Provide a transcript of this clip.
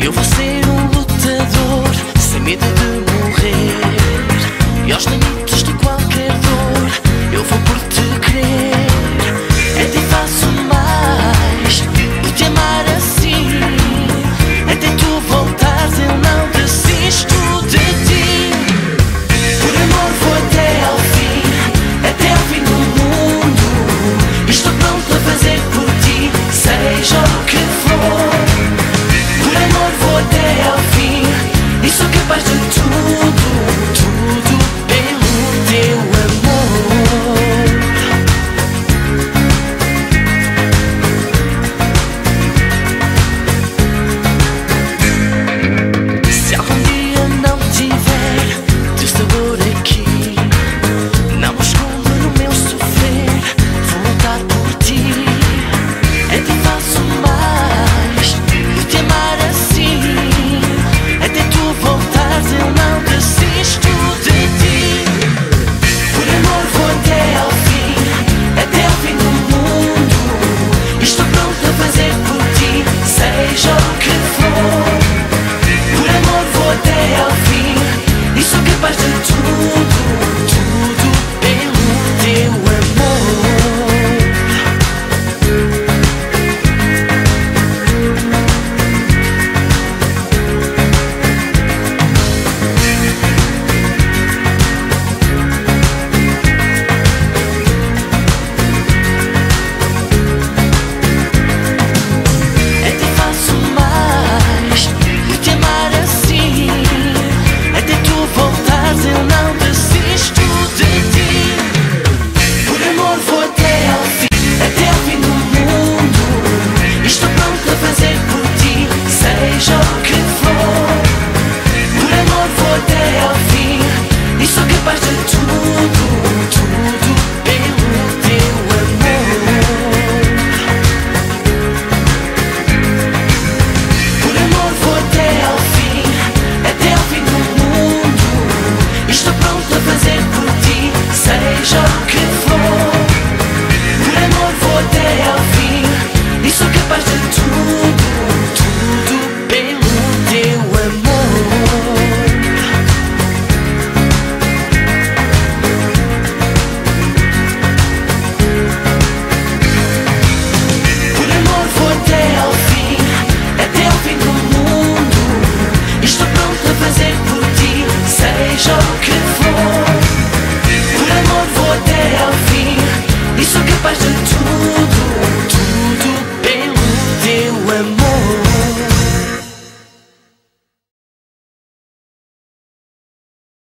Eu vou ser um lutador, sem medo de morrer. E aos limites de qualquer dor, eu vou por te querer. Até faço mais por te amar assim. Até tu voltares eu não desisto de ti. Por amor vou até ao fim do mundo. Estou pronto a fazer por ti, seja o que for. Por amor vou até ao fim e sou capaz de tudo, tudo pelo teu amor. Se algum dia não tiver teu sabor aqui, não me escondo no meu sofrer, vou lutar por ti. Até faço mais por te amar assim. Até tu voltares eu não desisto de ti. Por amor vou até ao fim do mundo. Estou pronto a fazer por ti, seja o que for. Por amor vou até ao fim e sou capaz de tudo, tudo pelo teu amor. Até faço mais por te amar assim. Até tu voltares eu não desisto de ti. Por amor vou até ao fim do mundo. Estou pronto a fazer por ti, seja o que